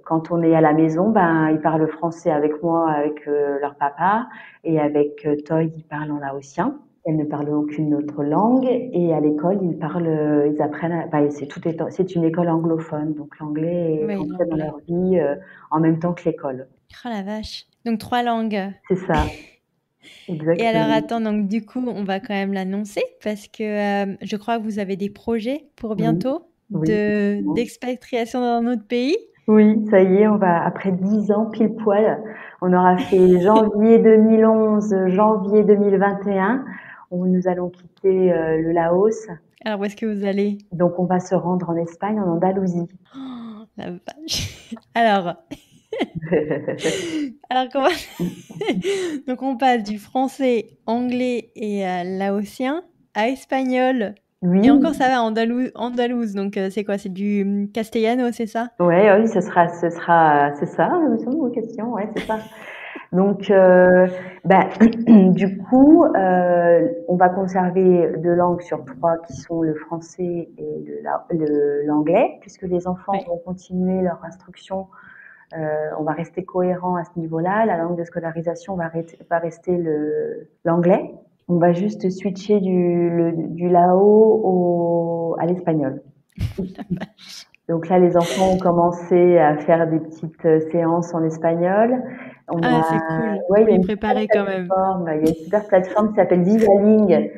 quand on est à la maison, ben, ils parlent français avec moi, avec leur papa, et avec Toy, ils parlent en laotien. Elles ne parlent aucune autre langue et à l'école, ils apprennent, bah, c'est une école anglophone, donc l'anglais est oui, entré dans l'anglais. leur vie en même temps que l'école. Oh la vache. Donc 3 langues. C'est ça, Et alors exactement. attends, donc du coup, on va quand même l'annoncer parce que je crois que vous avez des projets pour Oui, bientôt oui, effectivement. d'expatriation dans un autre pays. Oui, ça y est, après 10 ans pile poil, on aura fait janvier 2011, janvier 2021, où nous allons quitter le Laos. Alors où est-ce que vous allez? Donc, on va se rendre en Espagne, en Andalousie. Oh, la vache. Alors, alors comment... Donc on passe du français, anglais et laotien à espagnol. Et encore Oui, ça va, andalouse. Donc c'est quoi? C'est du castellano, c'est ça? ouais, oui, c'est ça, c'est ça, vos questions, ouais, c'est ça. Donc, bah, du coup, on va conserver 2 langues sur 3 qui sont le français et l'anglais, puisque les enfants Oui. vont continuer leur instruction. On va rester cohérent à ce niveau-là. La langue de scolarisation va rester l'anglais. On va juste switcher du lao à l'espagnol. Donc là, les enfants ont commencé à faire des petites séances en espagnol. On Ah, c'est a, cool. ouais, Faut y préparer quand même. il y a une super plateforme qui s'appelle Visaling.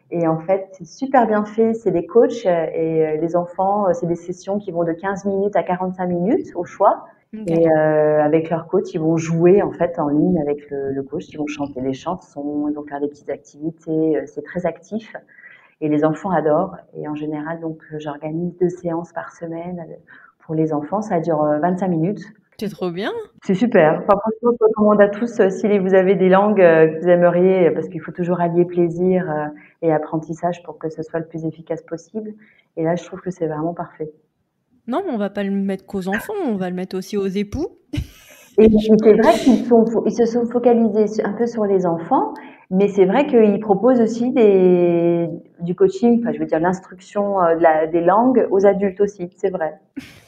Et en fait, c'est super bien fait. C'est des coachs et les enfants, c'est des sessions qui vont de 15 minutes à 45 minutes au choix. Et Ok. avec leur coach, ils vont jouer en fait en ligne avec le coach. Ils vont chanter des chansons, ils vont faire des petites activités. C'est très actif. Et les enfants adorent. Et en général, donc, j'organise 2 séances par semaine pour les enfants. Ça dure 25 minutes. C'est trop bien. C'est super. Enfin, franchement, je recommande à tous, si vous avez des langues que vous aimeriez, parce qu'il faut toujours allier plaisir et apprentissage pour que ce soit le plus efficace possible. Et là, je trouve que c'est vraiment parfait. Non, mais on va pas le mettre qu'aux enfants, on va le mettre aussi aux époux. Et Je c'est vrai pense. ils se sont focalisés un peu sur les enfants, mais c'est vrai qu'ils proposent aussi du coaching, enfin, je veux dire, l'instruction des langues aux adultes aussi, c'est vrai.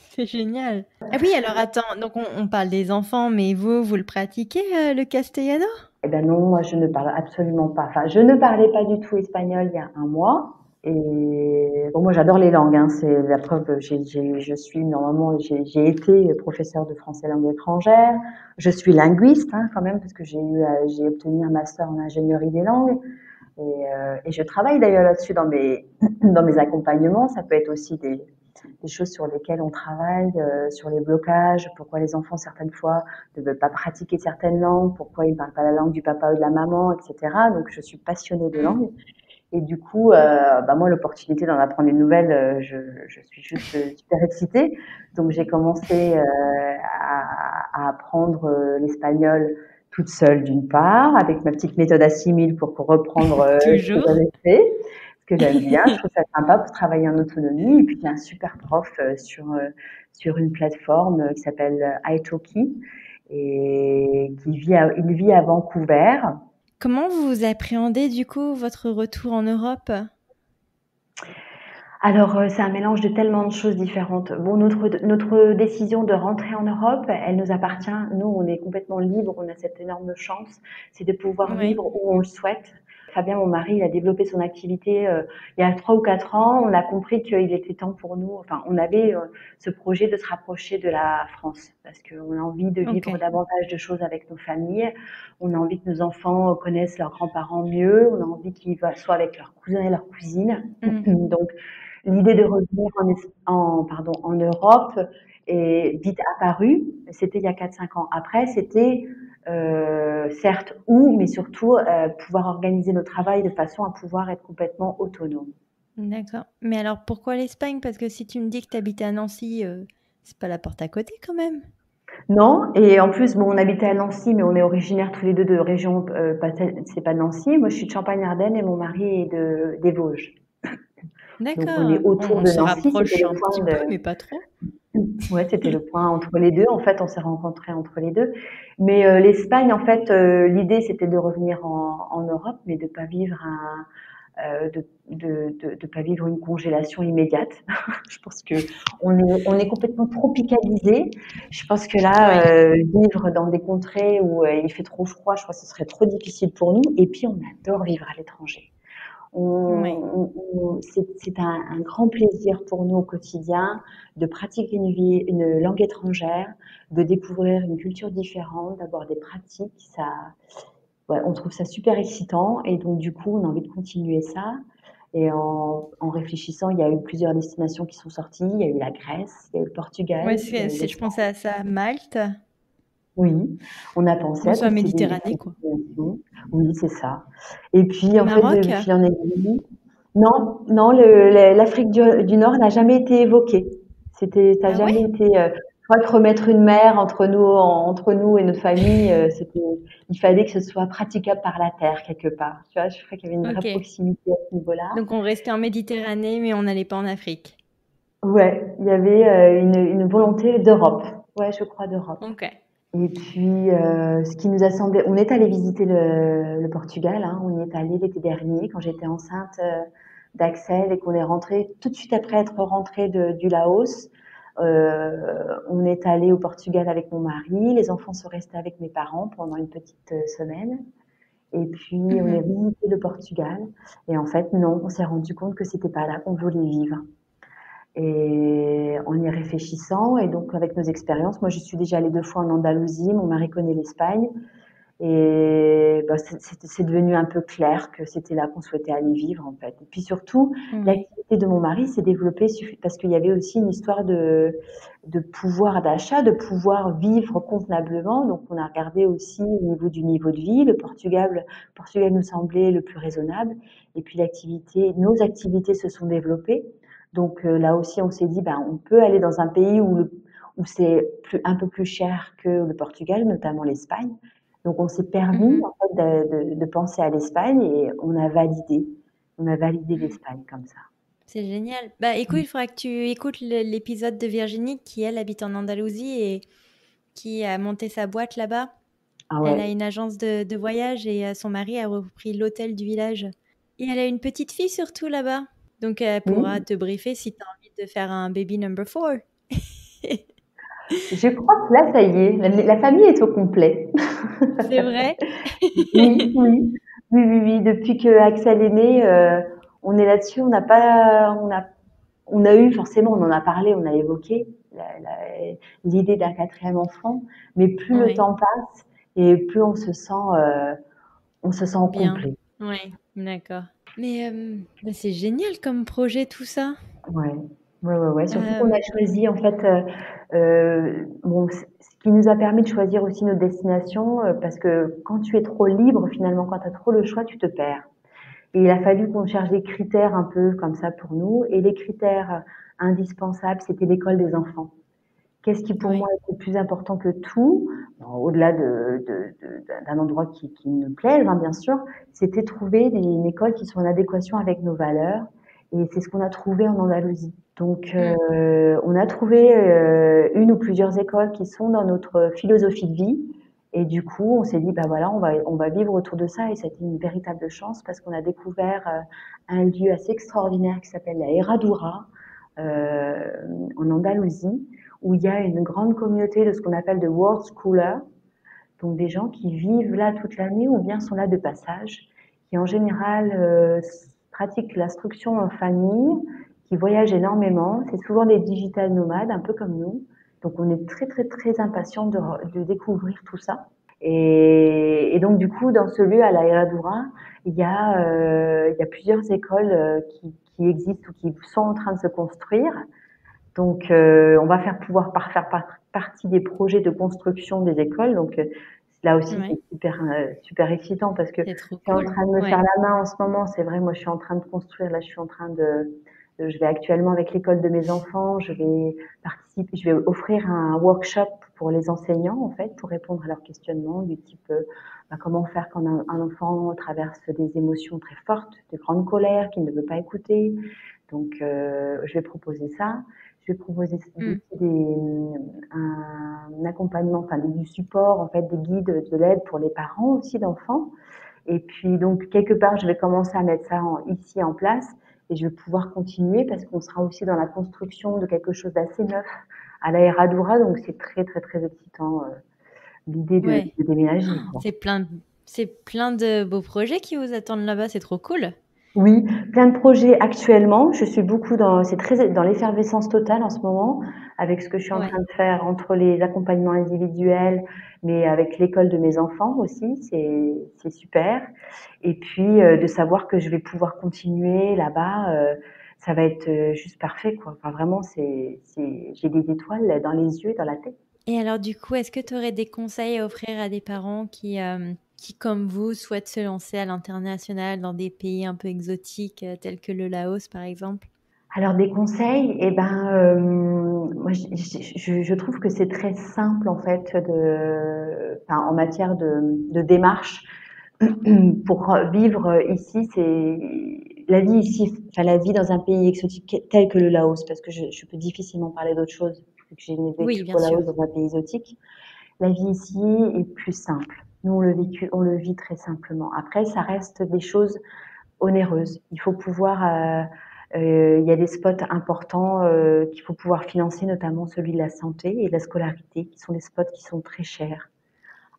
C'est génial. Ah oui, alors attends, donc on parle des enfants, mais vous le pratiquez, le castellano? Eh ben non, moi je ne parle absolument pas. Enfin, je ne parlais pas du tout espagnol il y a un mois. Et bon, moi j'adore les langues, hein, c'est la preuve. Je suis normalement, j'ai été professeure de français langue étrangère. Je suis linguiste, hein, quand même, parce que j'ai obtenu un master en ingénierie des langues. Et je travaille d'ailleurs là-dessus dans mes dans mes accompagnements. Ça peut être aussi des choses sur lesquelles on travaille, sur les blocages, pourquoi les enfants certaines fois ne veulent pas pratiquer certaines langues, pourquoi ils ne parlent pas la langue du papa ou de la maman, etc. Donc je suis passionnée de Mm. langue. Et du coup, bah moi, l'opportunité d'en apprendre une nouvelle, je suis juste super excitée. Donc j'ai commencé à apprendre l'espagnol toute seule d'une part, avec ma petite méthode assimile pour reprendre ce que Toujours. j'avais fait, ce que j'aime bien. Je trouve ça sympa pour travailler en autonomie. Et puis j'ai un super prof sur une plateforme qui s'appelle italki et il vit à Vancouver. Comment vous appréhendez du coup votre retour en Europe? Alors, c'est un mélange de tellement de choses différentes. Bon, notre décision de rentrer en Europe, elle nous appartient. Nous, on est complètement libre, on a cette énorme chance, c'est de pouvoir Oui. vivre où on le souhaite. Fabien, mon mari, il a développé son activité, il y a 3 ou 4 ans. On a compris qu'il était temps pour nous, enfin, on avait, ce projet de se rapprocher de la France parce qu'on a envie de vivre OK. davantage de choses avec nos familles. On a envie que nos enfants connaissent leurs grands-parents mieux. On a envie qu'ils soient avec leurs cousins et leurs cousines. Mmh. Donc l'idée de revenir en Europe est vite apparue. C'était il y a 4-5 ans. Après, c'était certes où, mais surtout pouvoir organiser notre travail de façon à pouvoir être complètement autonome. D'accord. Mais alors pourquoi l'Espagne? Parce que si tu me dis que tu habitais à Nancy, c'est pas la porte à côté quand même? Non, et en plus, bon, on habitait à Nancy, mais on est originaires tous les deux de régions, c'est pas de Nancy. Moi, je suis de Champagne-Ardenne et mon mari est des Vosges. Donc, on est D'accord. autour On de se Nancy. C'était rapproche le un point petit peu, mais pas trop. Ouais, c'était le point entre les deux. En fait, on s'est rencontrés entre les deux. Mais l'Espagne, en fait, l'idée c'était de revenir en Europe, mais de pas vivre de pas vivre une congélation immédiate. Je pense que on est complètement tropicalisé. Je pense que là, Oui. vivre dans des contrées où il fait trop froid, je crois que ce serait trop difficile pour nous. Et puis, on adore vivre à l'étranger. Oui. C'est un grand plaisir pour nous au quotidien de pratiquer une langue étrangère, de découvrir une culture différente, d'avoir des pratiques. Ça, ouais, on trouve ça super excitant et donc du coup, on a envie de continuer ça. Et en réfléchissant, il y a eu plusieurs destinations qui sont sorties. Il y a eu la Grèce, il y a eu le Portugal, Ouais, il y a eu je l'Espagne. pensais à ça, Malte. Oui, on a pensé Bon, à c'est la toutes Méditerranée, ces quoi. destinations. Oui, c'est ça. Et puis, en fait, Maroc? de fil en aiguille, non, non, l'Afrique du Nord n'a jamais été évoquée. Ça n'a Ah ouais? jamais été. Je crois que remettre une mer entre nous et notre famille, il fallait que ce soit praticable par la terre quelque part. Tu vois, je crois qu'il y avait une vraie Ok. proximité à ce niveau-là. Donc on restait en Méditerranée, mais on n'allait pas en Afrique. Ouais, il y avait une volonté d'Europe. Ouais, je crois d'Europe. Ok. Et puis, ce qui nous a semblé, on est allé visiter le Portugal, hein, on y est allé l'été dernier quand j'étais enceinte d'Axel et qu'on est rentré tout de suite après être rentré du Laos. On est allé au Portugal avec mon mari, les enfants sont restés avec mes parents pendant une petite semaine. Et puis, on est Mhm. visité le Portugal. Et en fait, non, on s'est rendu compte que c'était pas là qu'on voulait vivre. Et en y réfléchissant, et donc avec nos expériences, moi je suis déjà allée 2 fois en Andalousie, mon mari connaît l'Espagne, et bah, c'est devenu un peu clair que c'était là qu'on souhaitait aller vivre en fait. Et puis surtout, Ouais. l'activité de mon mari s'est développée parce qu'il y avait aussi une histoire de pouvoir d'achat, de pouvoir vivre convenablement. Donc on a regardé aussi au niveau du niveau de vie. Le Portugal nous semblait le plus raisonnable. Et puis nos activités se sont développées. Donc là aussi, on s'est dit, ben, on peut aller dans un pays où c'est un peu plus cher que le Portugal, notamment l'Espagne. Donc on s'est permis Mhm. en fait de penser à l'Espagne et on a validé. On a validé l'Espagne comme ça. C'est génial. Bah écoute, il faudra que tu écoutes l'épisode de Virginie qui, elle, habite en Andalousie et qui a monté sa boîte là-bas. Ah Elle ouais. a une agence de voyage et son mari a repris l'hôtel du village. Et elle a une petite fille surtout là-bas. Donc elle pourra Oui. te briefer si tu as envie de faire un baby number 4. Je crois que là, ça y est, la famille est au complet. C'est vrai? Oui, oui, oui, oui, oui. Depuis que Axel est né, on est là-dessus. On n'a pas, on a eu forcément, on en a parlé, on a évoqué l'idée d'un quatrième enfant, mais plus le Ouais, temps passe et plus on se sent bien. complet. Ouais, d'accord. Mais bah, c'est génial comme projet tout ça. Ouais, ouais, ouais, ouais. Surtout qu'on a Euh, choisi en fait, bon, ce qui nous a permis de choisir aussi notre destination, parce que quand tu es trop libre finalement, quand tu as trop le choix, tu te perds. Et il a fallu qu'on cherche des critères un peu comme ça pour nous. Et les critères indispensables, c'était l'école des enfants. Qu'est-ce qui pour moi ouais. était plus important que tout, au-delà d'un endroit qui nous plaise, hein, bien sûr, c'était trouver une école qui soit en adéquation avec nos valeurs. Et c'est ce qu'on a trouvé en Andalousie. Donc, Mm. on a trouvé une ou plusieurs écoles qui sont dans notre philosophie de vie. Et du coup, on s'est dit, bah voilà, on va vivre autour de ça. Et c'était une véritable chance parce qu'on a découvert un lieu assez extraordinaire qui s'appelle la Herradura, euh, en Andalousie, où il y a une grande communauté de ce qu'on appelle de world schoolers, donc des gens qui vivent là toute l'année ou bien sont là de passage, qui en général pratiquent l'instruction en famille, qui voyagent énormément. C'est souvent des digital nomades, un peu comme nous. Donc on est très très très impatients de découvrir tout ça. Et donc du coup, dans ce lieu à la Herradura, il y a plusieurs écoles qui existent ou qui sont en train de se construire. Donc, on va faire partie des projets de construction des écoles. Donc, là aussi, Ouais, c'est super, super excitant parce que c'est trop c'est en cool. train de me faire Ouais. la main en ce moment. C'est vrai, moi, je suis en train de construire. Là, je suis en train je vais actuellement avec l'école de mes enfants, je vais offrir un workshop pour les enseignants, en fait, pour répondre à leurs questionnements du type, bah, comment faire quand un enfant traverse des émotions très fortes, de grande colère, qu'il ne veut pas écouter. Donc, je vais proposer ça. Je vais proposer Mm. aussi un accompagnement, enfin du support, en fait, des guides, de l'aide pour les parents aussi d'enfants. Et puis donc quelque part, je vais commencer à mettre ça ici en place et je vais pouvoir continuer parce qu'on sera aussi dans la construction de quelque chose d'assez neuf à la Herradura. Donc c'est très très très excitant l'idée Ouais. de déménager, Oh, quoi. c'est plein de beaux projets qui vous attendent là-bas, c'est trop cool. Oui, plein de projets actuellement. Je suis beaucoup c'est très dans l'effervescence totale en ce moment, avec ce que je suis en train Ouais. de faire entre les accompagnements individuels, mais avec l'école de mes enfants aussi, c'est super. Et puis de savoir que je vais pouvoir continuer là-bas, ça va être juste parfait, quoi. Enfin vraiment, j'ai des étoiles dans les yeux et dans la tête. Et alors du coup, est-ce que tu aurais des conseils à offrir à des parents qui, comme vous, souhaitent se lancer à l'international dans des pays un peu exotiques, tels que le Laos, par exemple? Alors des conseils, eh ben, moi je trouve que c'est très simple en fait en matière de démarche pour vivre ici. C'est la vie ici, enfin la vie dans un pays exotique tel que le Laos, parce que je peux difficilement parler d'autre chose vu que j'ai vécu Oui, bien au Laos sûr. dans un pays exotique. la vie ici est plus simple. Nous, on le vit très simplement. Après, ça reste des choses onéreuses. Il faut pouvoir, il y a des spots importants qu'il faut pouvoir financer, notamment celui de la santé et de la scolarité, qui sont des spots qui sont très chers.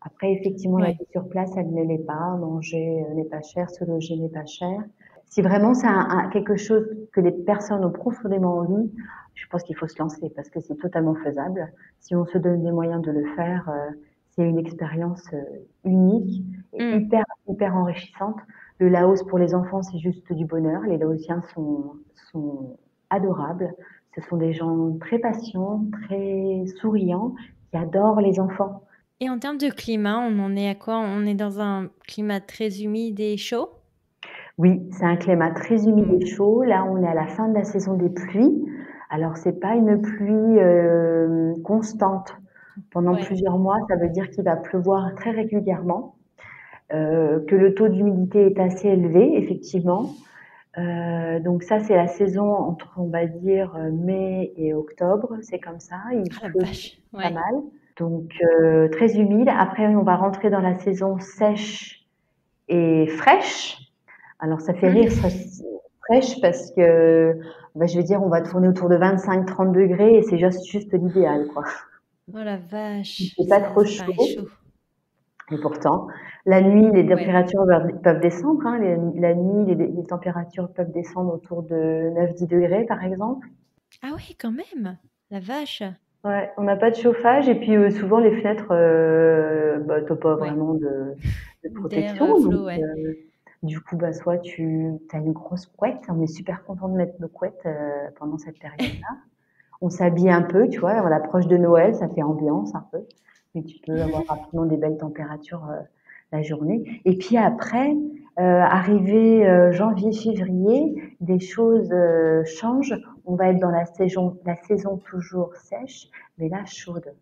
Après, effectivement, la Ouais. vie sur place, elle ne l'est pas. Manger n'est pas cher, se loger n'est pas cher. Si vraiment c'est quelque chose que les personnes ont profondément envie, je pense qu'il faut se lancer parce que c'est totalement faisable. Si on se donne les moyens de le faire, c'est une expérience unique et Mm. hyper enrichissante. Le Laos pour les enfants, c'est juste du bonheur. Les Laotiens sont adorables. Ce sont des gens très patients, très souriants, qui adorent les enfants. Et en termes de climat, on en est à quoi? On est dans un climat très humide et chaud? Oui, c'est un climat très humide Mm. et chaud. Là, on est à la fin de la saison des pluies. Alors, c'est pas une pluie constante pendant Ouais. plusieurs mois. Ça veut dire qu'il va pleuvoir très régulièrement, que le taux d'humidité est assez élevé, effectivement. Donc ça, c'est la saison entre, on va dire, mai et octobre. C'est comme ça. Il Ah la pleut vache. pas Ouais. mal. Donc, très humide. Après, on va rentrer dans la saison sèche et fraîche. Alors ça fait rire, fraîche parce que, bah, je veux dire, on va tourner autour de 25-30 degrés et c'est juste l'idéal, quoi. Oh la Il vache, fait pas trop ça paraît chaud chaud. et pourtant, la nuit, les Ouais. températures peuvent descendre, hein. La nuit, les températures peuvent descendre autour de 9-10 degrés, par exemple. Ah oui, quand même. La vache. Ouais, on n'a pas de chauffage et puis souvent les fenêtres, bah, t'as pas Ouais. vraiment de D'air protection, donc flot, ouais. du coup, bah, soit tu as une grosse couette, on est super content de mettre nos couettes pendant cette période-là. On s'habille un peu, tu vois, à l'approche de Noël, ça fait ambiance un peu, mais tu peux avoir rapidement des belles températures la journée. Et puis après, arrivé janvier, février, des choses changent. On va être dans la saison toujours sèche, mais là chaude.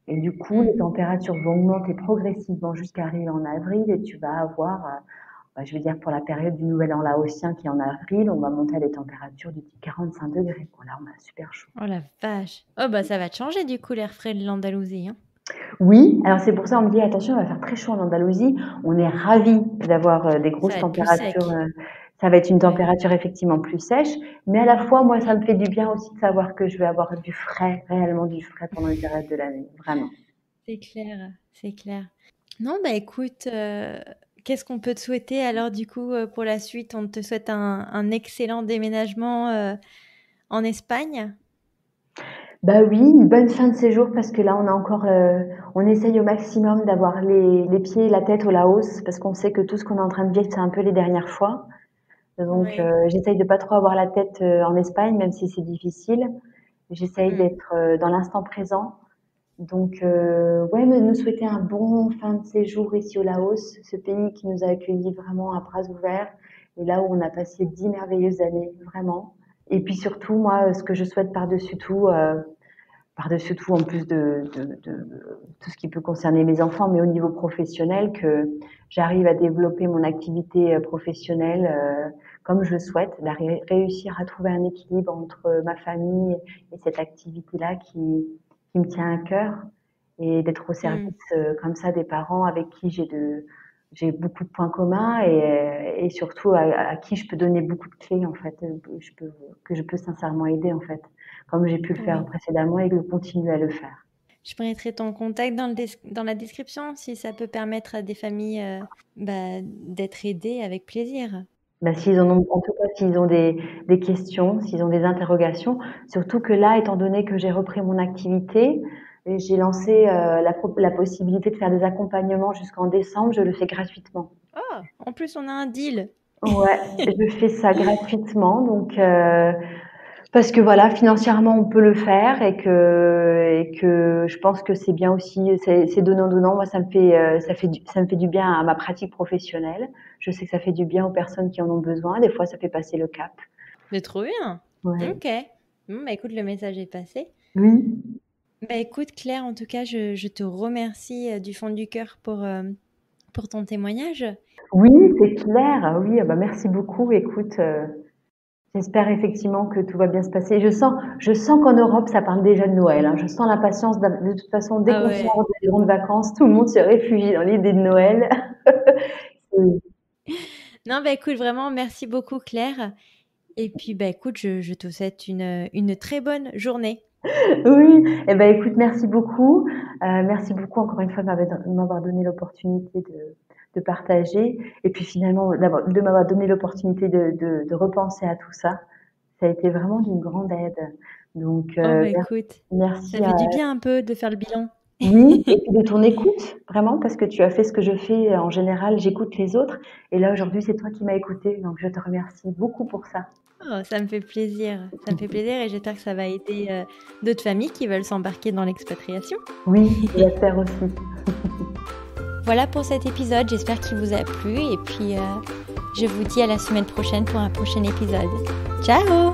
Et du coup, les Mm. températures vont augmenter progressivement jusqu'à arriver en avril et tu vas avoir bah, je veux dire, pour la période du Nouvel An laotien qui est en avril, on va monter à des températures du type 45 degrés. Bon, là, on a super chaud. Oh la vache. Oh bah ça va te changer du coup l'air frais de l'Andalousie, hein. Oui, alors c'est pour ça on me dit attention, il va faire très chaud en Andalousie. On est ravis d'avoir des Ça grosses va être plus températures. sec. Ça va être une Ouais. température effectivement plus sèche, mais à la fois, moi, ça Mm. me fait du bien aussi de savoir que je vais avoir du frais, réellement du frais pendant une période de l'année, vraiment. C'est clair, c'est clair. Non, bah écoute, qu'est-ce qu'on peut te souhaiter alors du coup pour la suite? On te souhaite un excellent déménagement en Espagne. Bah oui, une bonne fin de séjour parce que là, on a encore, on essaye au maximum d'avoir les pieds et la tête au Laos parce qu'on sait que tout ce qu'on est en train de vivre, c'est un peu les dernières fois. Donc, Oui. j'essaye de pas trop avoir la tête en Espagne, même si c'est difficile. J'essaye Mm. d'être dans l'instant présent. Donc, ouais, mais nous souhaiter un bon fin de séjour ici au Laos, ce pays qui nous a accueillis vraiment à bras ouverts et là où on a passé 10 merveilleuses années, vraiment. Et puis surtout, moi, ce que je souhaite par-dessus tout, en plus de tout ce qui peut concerner mes enfants, mais au niveau professionnel, que j'arrive à développer mon activité professionnelle comme je le souhaite, réussir à trouver un équilibre entre ma famille et cette activité-là qui me tient à cœur et d'être au service Mm. comme ça des parents avec qui j'ai beaucoup de points communs et surtout à qui je peux donner beaucoup de clés en fait, que je peux sincèrement aider en fait, comme j'ai pu le faire Oui. précédemment et que je continue à le faire. Je mettrai ton contact dans la description si ça peut permettre à des familles bah, d'être aidées avec plaisir. Bah, s'ils en ont, en tout cas, s'ils ont des questions, s'ils ont des interrogations, surtout que là, étant donné que j'ai repris mon activité, et j'ai lancé la possibilité de faire des accompagnements jusqu'en décembre, je le fais gratuitement. Oh, en plus on a un deal. Ouais, je fais ça gratuitement, donc parce que voilà, financièrement on peut le faire et que je pense que c'est bien aussi, c'est donnant-donnant. Moi, ça me fait du bien à ma pratique professionnelle. Je sais que ça fait du bien aux personnes qui en ont besoin. Des fois, ça fait passer le cap. Mais trop bien. Ouais. Ok. Bon, bah écoute, le message est passé. Oui. Bah écoute, Claire, en tout cas, je te remercie du fond du cœur pour ton témoignage. Oui, c'est clair. Ah oui, ah bah merci beaucoup. Écoute, J'espère effectivement que tout va bien se passer. Je sens qu'en Europe, ça parle déjà de Noël, hein. Je sens l'impatience. De toute façon, dès Ah qu'on ouais. sort des grandes vacances, tout le monde se réfugie dans l'idée de Noël. Non, bah écoute, vraiment, merci beaucoup Claire. Et puis, bah écoute, je te souhaite une très bonne journée. Oui, eh ben écoute, merci beaucoup. Merci beaucoup encore une fois de m'avoir donné l'opportunité de partager. Et puis finalement, de m'avoir donné l'opportunité de repenser à tout ça. Ça a été vraiment d'une grande aide. Donc, Oh bah écoute, ça merci fait du bien un peu de faire le bilan. oui, et puis de ton écoute, vraiment, parce que tu as fait ce que je fais en général, j'écoute les autres. Et là, aujourd'hui, c'est toi qui m'as écouté. Donc, je te remercie beaucoup pour ça. Oh, ça me fait plaisir. Ça me fait plaisir et j'espère que ça va aider d'autres familles qui veulent s'embarquer dans l'expatriation. Oui, j'espère aussi. Voilà pour cet épisode, j'espère qu'il vous a plu et puis je vous dis à la semaine prochaine pour un prochain épisode. Ciao!